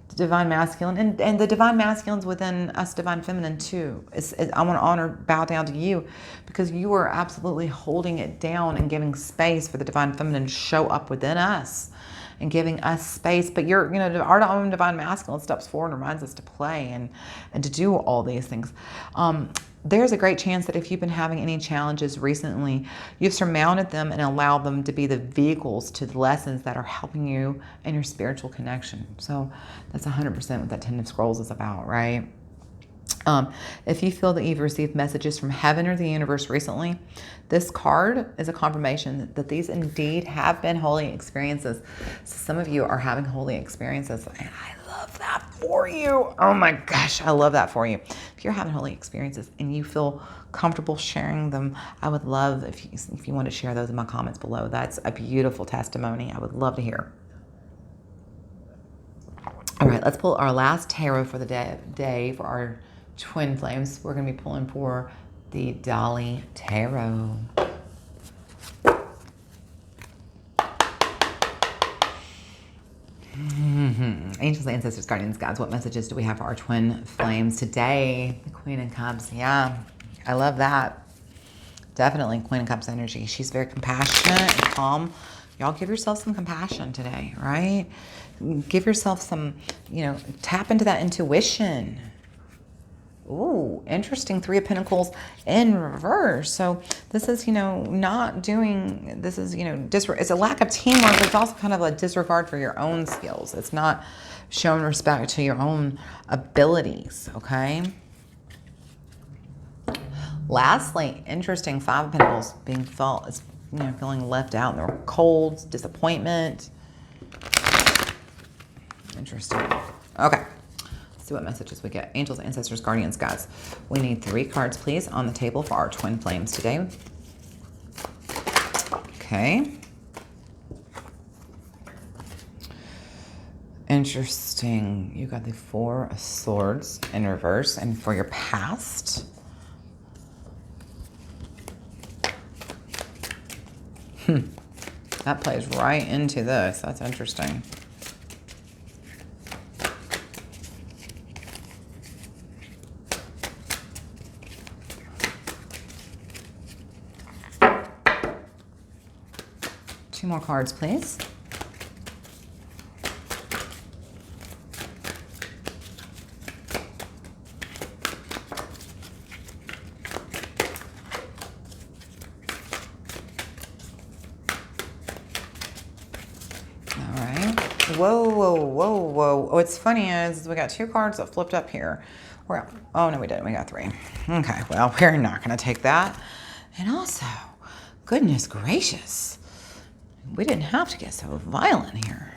S1: the divine masculine, and the divine masculines within us divine feminine too. I want to bow down to you, because you are absolutely holding it down and giving space for the divine feminine to show up within us and giving us space. But our own divine masculine steps forward and reminds us to play and to do all these things. There's a great chance that if you've been having any challenges recently, you've surmounted them and allowed them to be the vehicles to the lessons that are helping you in your spiritual connection. So that's 100% what that Ten of Scrolls is about, right? If you feel that you've received messages from heaven or the universe recently, this card is a confirmation that these indeed have been holy experiences. So some of you are having holy experiences, and I love that for you. Oh my gosh, I love that for you. If you're having holy experiences and you feel comfortable sharing them, I would love if you want to share those in my comments below. That's a beautiful testimony. I would love to hear. All right, let's pull our last tarot for the day for our twin flames. We're going to be pulling for the Dolly Tarot. Angels, ancestors, guardians, guides, what messages do we have for our twin flames today? The Queen of Cups. Yeah, I love that. Definitely Queen of Cups energy. She's very compassionate and calm. Y'all give yourself some compassion today, right? Give yourself some, tap into that intuition. Ooh, interesting. Three of Pentacles in reverse. So this is, not doing, this is, it's a lack of teamwork, but it's also kind of a disregard for your own skills. It's not showing respect to your own abilities, okay? Lastly, interesting, Five of Pentacles being felt as, feeling left out. There were colds, disappointment. Interesting. Okay. See what messages we get. Angels, ancestors, guardians, guides. We need 3 cards, please, on the table for our twin flames today. Okay. Interesting. You got the 4 of Swords in reverse, and for your past. That plays right into this. That's interesting. Two more cards, please. All right. Whoa, whoa, whoa, whoa. What's funny is we got 2 cards that flipped up here. Oh, no, we didn't. We got 3. Okay, well, we're not going to take that. And also, goodness gracious. We didn't have to get so violent here.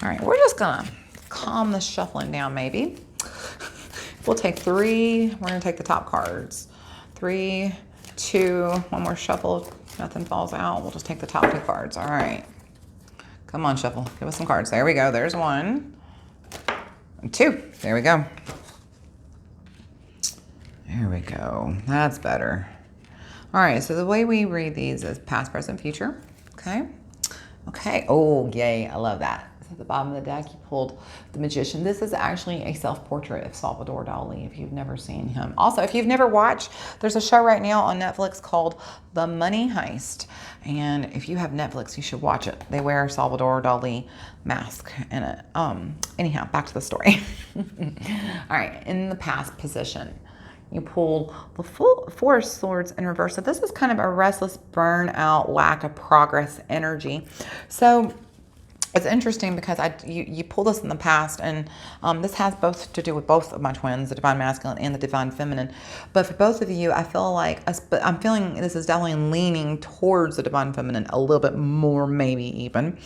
S1: All right, we're just gonna calm the shuffling down maybe. We'll take 3, we're gonna take the top cards. 3 2. One more shuffle. If nothing falls out, we'll just take the top 2 cards. All right. Come on, shuffle. Give us some cards. There we go. There's 1. And 2. There we go. There we go. That's better. All right. So the way we read these is past, present, future. Okay. Okay. Oh, yay. I love that. At the bottom of the deck, you pulled the Magician. This is actually a self-portrait of Salvador Dali, if you've never seen him. Also, if you've never watched, there's a show right now on Netflix called The Money Heist. And if you have Netflix, you should watch it. They wear Salvador Dali mask in it. Anyhow, back to the story. All right, in the past position, you pull the Four of Swords in reverse. So this is kind of a restless, burnout, lack of progress energy. So it's interesting because you pull this in the past, and this has both to do with both of my twins, the Divine Masculine and the Divine Feminine. But for both of you, I feel like, I'm feeling this is definitely leaning towards the Divine Feminine a little bit more, maybe even.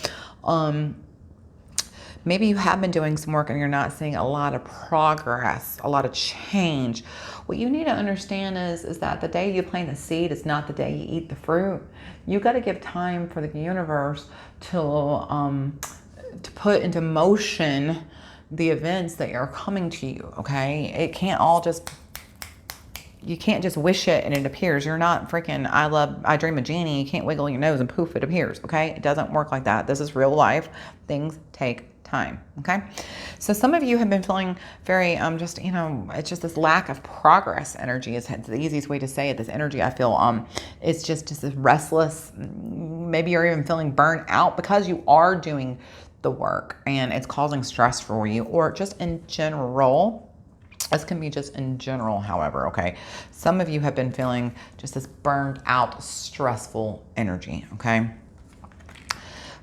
S1: Maybe you have been doing some work and you're not seeing a lot of progress, a lot of change. What you need to understand is that the day you plant the seed is not the day you eat the fruit. You got to give time for the universe to put into motion the events that are coming to you, okay? It can't all just, you can't just wish it and it appears. You're not freaking I Dream of Jeannie. You can't wiggle your nose and poof, it appears, okay? It doesn't work like that. This is real life. Things take time, okay? So some of you have been feeling very, just, it's just this lack of progress energy is the easiest way to say it. This energy, I feel, it's just this restless, maybe you're even feeling burnt out because you are doing the work and it's causing stress for you, or just in general. This can be just in general, however, okay? Some of you have been feeling just this burned out, stressful energy, okay?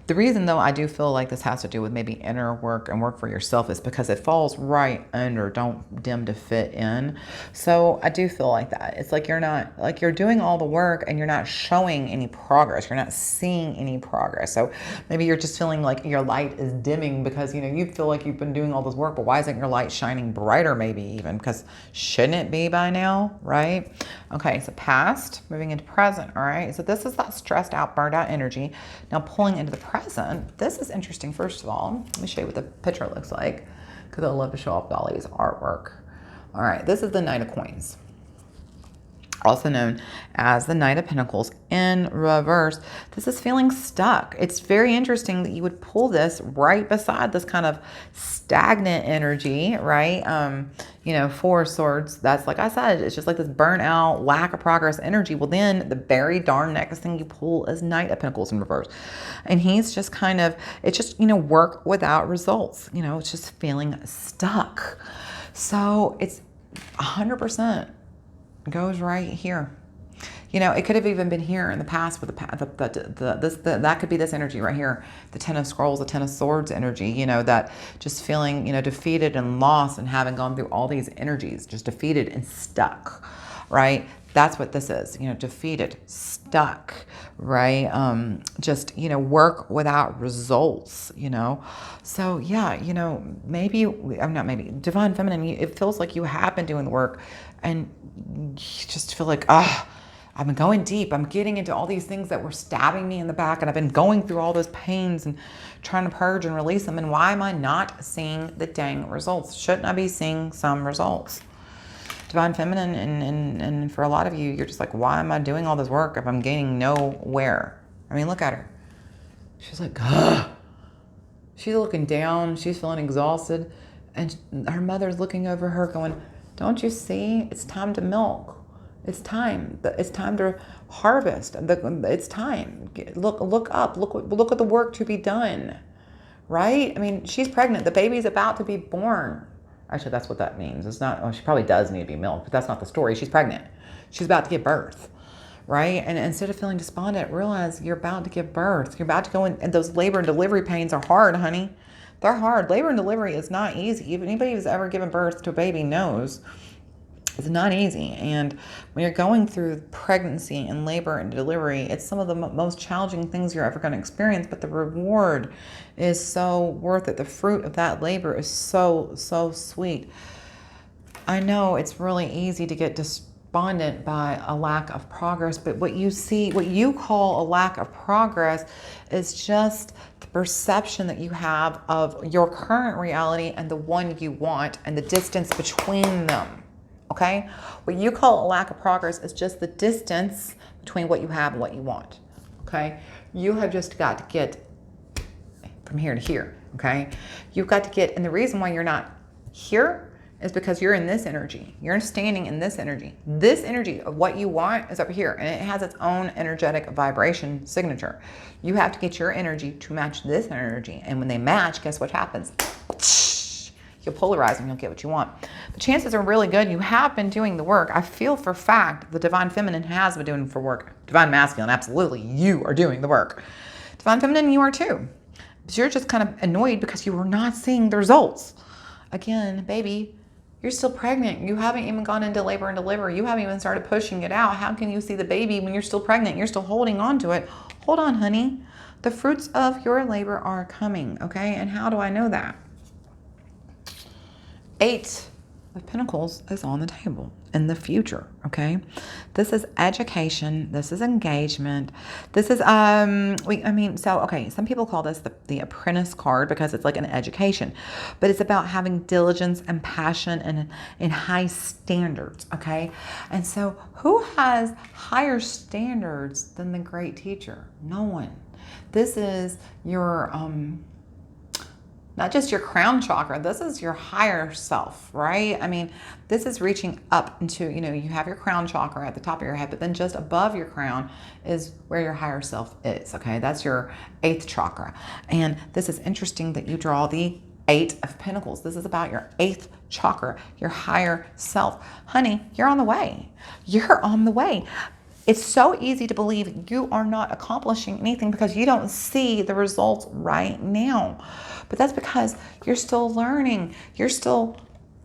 S1: The reason, though, I do feel like this has to do with maybe inner work and work for yourself is because it falls right under don't dim to fit in. So I do feel like that. It's like you're not, like you're doing all the work and you're not showing any progress. You're not seeing any progress. So maybe you're just feeling like your light is dimming because, you feel like you've been doing all this work, but why isn't your light shining brighter maybe even? Because shouldn't it be by now, right? Okay, so past, moving into present, all right? So this is that stressed out, burned out energy. Now pulling into the present, this is interesting. First of all, let me show you what the picture looks like because I love to show off Dali's artwork. All right, this is the Knight of Coins, also known as the Knight of Pentacles in reverse. This is feeling stuck. It's very interesting that you would pull this right beside this kind of stagnant energy, right? Four of Swords, that's, like I said, it's just like this burnout, lack of progress energy. Well, then the very darn next thing you pull is Knight of Pentacles in reverse. And he's just kind of, it's just, work without results. It's just feeling stuck. So it's 100% goes right here. It could have even been here in the past with that could be this energy right here, the Ten of Scrolls, the Ten of Swords energy, that just feeling, defeated and lost and having gone through all these energies, just defeated and stuck, right? That's what this is, defeated, stuck, right? Just, work without results, So yeah, maybe, I'm not maybe, Divine Feminine, it feels like you have been doing the work and you just feel like, I've been going deep. I'm getting into all these things that were stabbing me in the back, and I've been going through all those pains and trying to purge and release them. And why am I not seeing the dang results? Shouldn't I be seeing some results? Divine Feminine, and for a lot of you, you're just like, why am I doing all this work if I'm gaining nowhere? I mean, look at her. She's like, ugh. She's looking down. She's feeling exhausted. And her mother's looking over her going, don't you see? It's time to milk. It's time. It's time to harvest. It's time. Look up. Look at the work to be done. Right? I mean, she's pregnant. The baby's about to be born. Actually, that's what that means. It's not. Oh, she probably does need to be milked, but that's not the story. She's pregnant. She's about to give birth. Right? And instead of feeling despondent, realize you're about to give birth. You're about to go in, and those labor and delivery pains are hard, honey. They're hard. Labor and delivery is not easy. Even anybody who's ever given birth to a baby knows it's not easy. And when you're going through pregnancy and labor and delivery, it's some of the most challenging things you're ever going to experience, but the reward is so worth it. The fruit of that labor is so, so sweet. I know it's really easy to get despondent by a lack of progress, but what you call a lack of progress is just the perception that you have of your current reality and the one you want and the distance between them. Okay? What you call a lack of progress is just the distance between what you have and what you want. Okay? You have just got to get from here to here. Okay? You've got to get, and the reason why you're not here is because you're in this energy. You're standing in this energy. This energy of what you want is up here, and it has its own energetic vibration signature. You have to get your energy to match this energy, and when they match, guess what happens? You'll polarize and you'll get what you want. The chances are really good. You have been doing the work. I feel for fact the Divine Feminine has been doing for work. Divine Masculine, absolutely, you are doing the work. Divine Feminine, you are too. But you're just kind of annoyed because you are not seeing the results. Again, baby, you're still pregnant. You haven't even gone into labor and delivery. You haven't even started pushing it out. How can you see the baby when you're still pregnant? You're still holding on to it. Hold on, honey. The fruits of your labor are coming, okay? And how do I know that? 8 of Pentacles is on the table in the future, okay? This is education. This is engagement. This is, some people call this the apprentice card because it's like an education, but it's about having diligence and passion and high standards, okay? And so who has higher standards than the great teacher? No one. This is your, not just your crown chakra, this is your higher self, right? I mean, this is reaching up into, you have your crown chakra at the top of your head, but then just above your crown is where your higher self is, okay? That's your 8th chakra. And this is interesting that you draw the 8 of Pentacles. This is about your 8th chakra, your higher self. Honey, you're on the way. You're on the way. It's so easy to believe you are not accomplishing anything because you don't see the results right now. But that's because you're still learning. You're still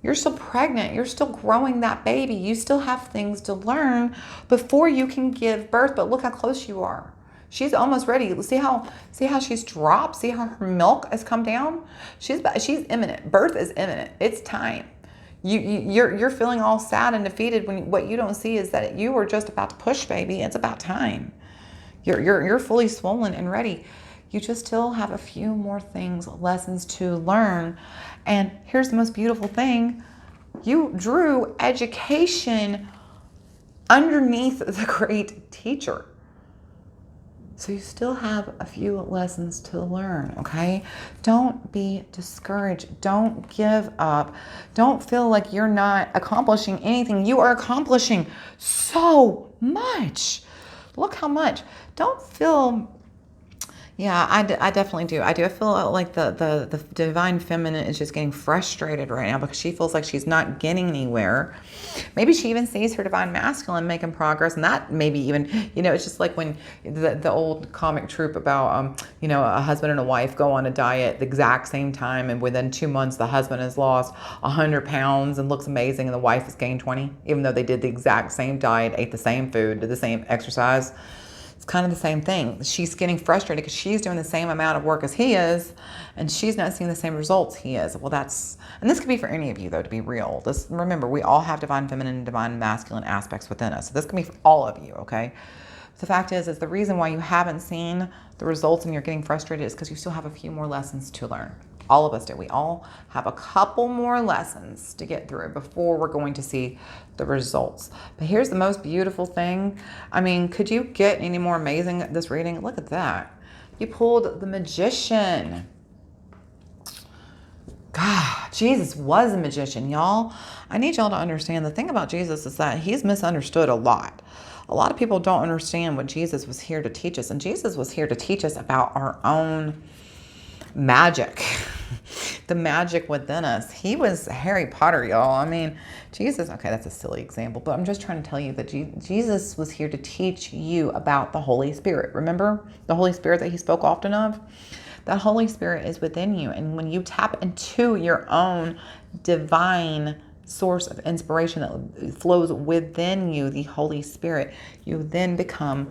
S1: pregnant. You're still growing that baby. You still have things to learn before you can give birth. But look how close you are. She's almost ready. See how she's dropped? See how her milk has come down? She's imminent. Birth is imminent. It's time. You're feeling all sad and defeated when what you don't see is that you are just about to push, baby. It's about time. You're fully swollen and ready. You just still have a few more lessons to learn. And here's the most beautiful thing. You drew education underneath the great teacher. So you still have a few lessons to learn, okay? Don't be discouraged. Don't give up. Don't feel like you're not accomplishing anything. You are accomplishing so much. Look how much. Don't feel... Yeah, I definitely do. I feel like the Divine Feminine is just getting frustrated right now because she feels like she's not getting anywhere. Maybe she even sees her Divine Masculine making progress, and that maybe even, it's just like when the old comic troupe about, a husband and a wife go on a diet the exact same time, and within 2 months, the husband has lost 100 pounds and looks amazing, and the wife has gained 20, even though they did the exact same diet, ate the same food, did the same exercise. It's kind of the same thing. She's getting frustrated because she's doing the same amount of work as he is, and she's not seeing the same results he is. Well, and this could be for any of you, though, to be real. Remember, we all have Divine Feminine and Divine Masculine aspects within us. So this can be for all of you, okay? The fact is the reason why you haven't seen the results and you're getting frustrated is because you still have a few more lessons to learn. All of us do. We all have a couple more lessons to get through before we're going to see the results. But here's the most beautiful thing. I mean, could you get any more amazing at this reading? Look at that. You pulled the Magician. God, Jesus was a magician, y'all. I need y'all to understand the thing about Jesus is that he's misunderstood a lot. A lot of people don't understand what Jesus was here to teach us. And Jesus was here to teach us about our own magic. The magic within us. He was Harry Potter, y'all. I mean, Jesus, okay, that's a silly example, but I'm just trying to tell you that Jesus was here to teach you about the Holy Spirit. Remember the Holy Spirit that he spoke often of? The Holy Spirit is within you. And when you tap into your own divine source of inspiration that flows within you, the Holy Spirit, you then become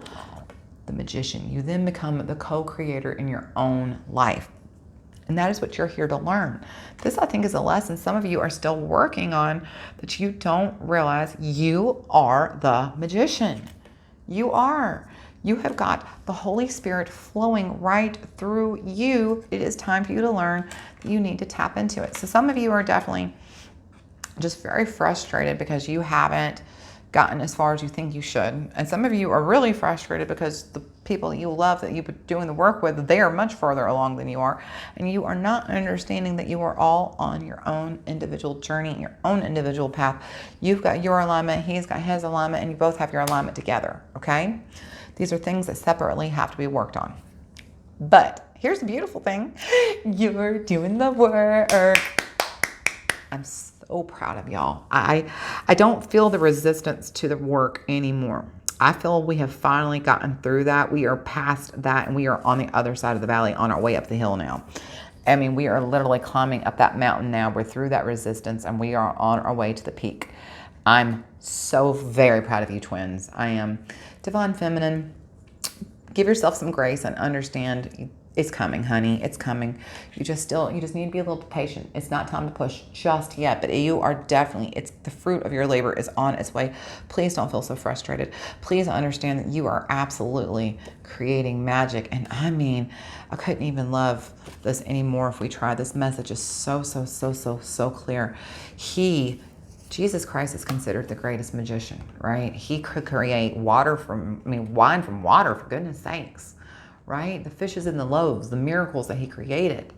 S1: the magician. You then become the co-creator in your own life. And that is what you're here to learn. This, I think, is a lesson some of you are still working on, that you don't realize you are the magician. You are. You have got the Holy Spirit flowing right through you. It is time for you to learn that you need to tap into it. So some of you are definitely just very frustrated because you haven't gotten as far as you think you should. And some of you are really frustrated because the people you love that you've been doing the work with, they are much further along than you are. And you are not understanding that you are all on your own individual journey, your own individual path. You've got your alignment, he's got his alignment, and you both have your alignment together, okay? These are things that separately have to be worked on. But here's the beautiful thing. You're doing the work. I'm so proud of y'all. I don't feel the resistance to the work anymore. I feel we have finally gotten through that. We are past that, and we are on the other side of the valley, on our way up the hill now. I mean, we are literally climbing up that mountain now. We're through that resistance, and we are on our way to the peak. I'm so very proud of you, twins. I am. Divine Feminine, give yourself some grace and understand it's coming, honey. It's coming. You just need to be a little patient. It's not time to push just yet, but you are definitely, it's the fruit of your labor is on its way. Please don't feel so frustrated. Please understand that you are absolutely creating magic. And I mean, I couldn't even love this anymore if we tried. This message is so clear. Jesus Christ is considered the greatest magician, right? He could create wine from water, for goodness sakes. Right? The fishes and the loaves, the miracles that he created.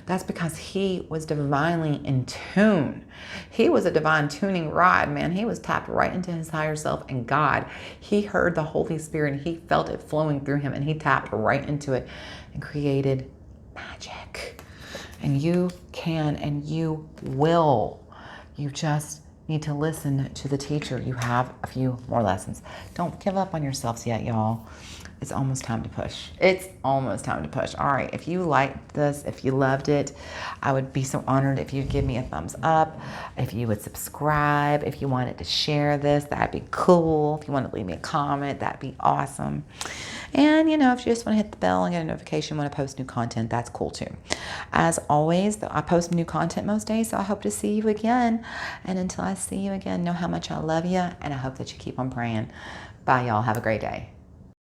S1: That's because he was divinely in tune. He was a divine tuning rod, man. He was tapped right into his higher self and God. He heard the Holy Spirit and he felt it flowing through him and he tapped right into it and created magic. And you can and you will. You just need to listen to the teacher. You have a few more lessons. Don't give up on yourselves yet, y'all. It's almost time to push. It's almost time to push. All right, if you liked this, if you loved it, I would be so honored if you'd give me a thumbs up, if you would subscribe, if you wanted to share this, that'd be cool. If you want to leave me a comment, that'd be awesome. And, if you just want to hit the bell and get a notification when I post new content, that's cool too. As always, I post new content most days, so I hope to see you again. And until I see you again, know how much I love you, and I hope that you keep on praying. Bye, y'all. Have a great day.